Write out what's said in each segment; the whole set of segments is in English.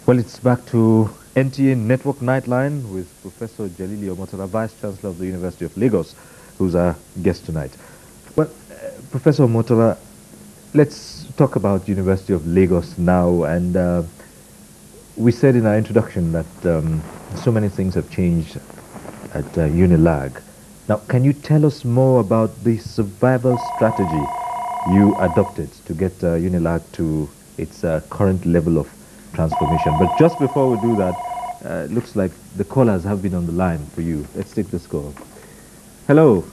Well, it's back to NTA Network Nightline with Professor Jelili Omotola, Vice-Chancellor of the University of Lagos, who's our guest tonight. Well, Professor Omotola, let's talk about University of Lagos now. And we said in our introduction that so many things have changed at Unilag. Now, can you tell us more about the survival strategy you adopted to get Unilag to its current level of transformation? But just before we do that, it looks like the callers have been on the line for you. Let's take this call. Hello.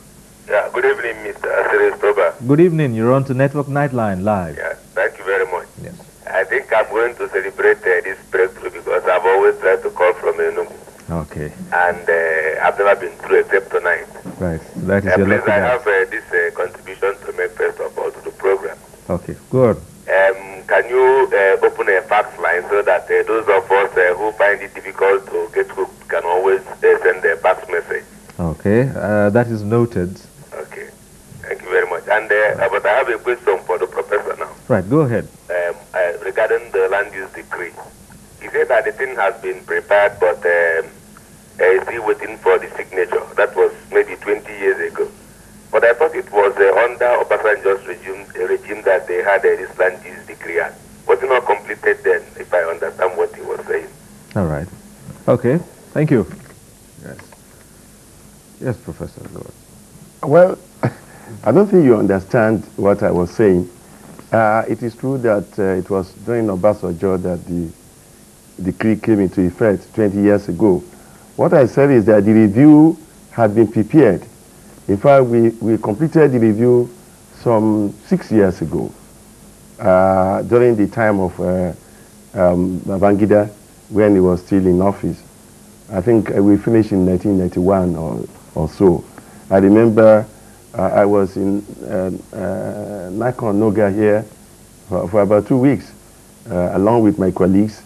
Yeah, good evening, Mr. Cyrille Stober. Good evening. You're on to Network Nightline Live. Yeah, thank you very much. Yes. I think I'm going to celebrate this breakthrough because I've always tried to call from Enugu. Okay. And I've never been through except tonight. Right. So that is your lucky I night. have this contribution to make first of all to the program. Okay, good. Can you open a fax line so that those of us who find it difficult to get hooked can always send a fax message? Okay, that is noted. Okay, thank you very much. And but I have a question for the professor now. Right, go ahead. Regarding the land use decree, he said that the thing has been prepared, but is still waiting for the signature. That was maybe 20 years ago. But I thought it was under Obasanjo's regime that they had this land use decree. Was it not completed then, if I understand what he was saying? All right. Okay, thank you. Yes. Yes, Professor. Well, I don't think you understand what I was saying. It is true that it was during Obasanjo that the decree came into effect 20 years ago. What I said is that the review had been prepared. In fact, we completed the review some 6 years ago, during the time of Babangida, when he was still in office. I think we finished in 1991 or so. I remember I was in Nikon Noga here for about 2 weeks, along with my colleagues,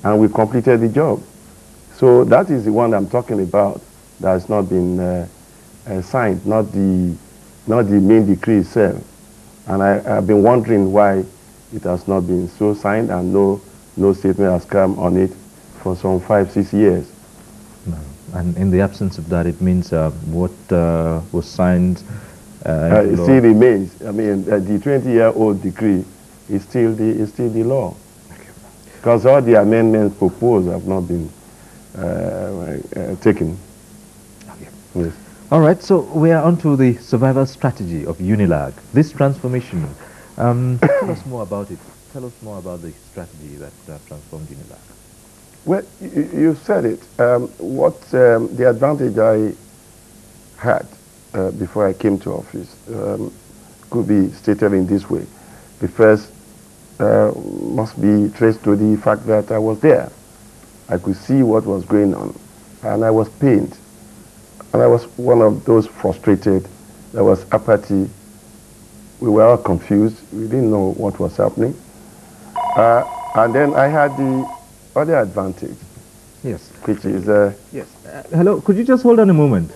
and we completed the job. So that is the one I'm talking about that has not been signed, not the main decree itself. And I've been wondering why it has not been so signed and no statement has come on it for some 5-6 years. No. And in the absence of that, it means what was signed it still remains. I mean, the 20-year-old decree is still the law. Because all the amendments proposed have not been taken. Okay. Yes. All right, so we are on to the survival strategy of Unilag. This transformation, tell us more about it. Tell us more about the strategy that transformed Unilag. Well, you said it. The advantage I had before I came to office could be stated in this way. The first must be traced to the fact that I was there. I could see what was going on, and I was pained. And I was one of those frustrated. There was apathy. We were all confused. We didn't know what was happening. And then I had the other advantage. Yes. Which is... yes. Hello, could you just hold on a moment?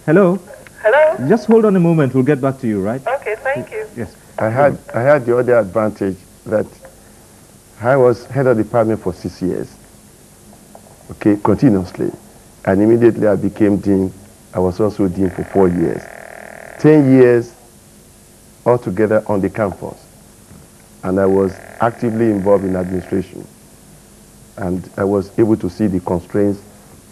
Hello? Hello? Just hold on a moment. We'll get back to you, right? Okay, thank you. Yes. I had the other advantage that I was head of department for 6 years. Okay, continuously. And immediately I became dean. I was also dean for 4 years. 10 years altogether on the campus. And I was actively involved in administration. And I was able to see the constraints,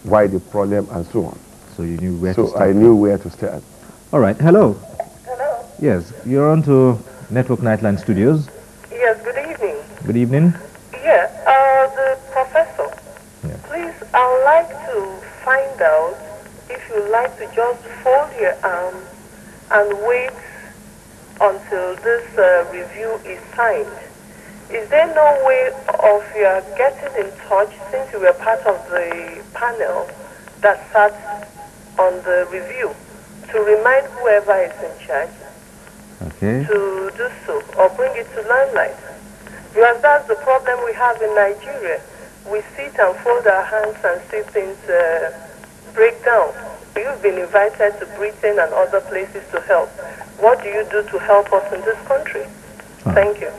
why the problem, and so on. So you knew where to start. So I knew where to start. All right, hello. Hello? Yes, you're on to Network Nightline Studios. Yes, good evening. Good evening. Yeah, the professor. Yeah. Please, I would like to find out if you'd like to just fold your arms and wait until this review is signed. Is there no way of your getting in touch, since you were part of the panel that sat on the review, to remind whoever is in charge to do so, or bring it to limelight? Because that's the problem we have in Nigeria. We sit and fold our hands and see things break down. You've been invited to Britain and other places to help. What do you do to help us in this country? Thank you.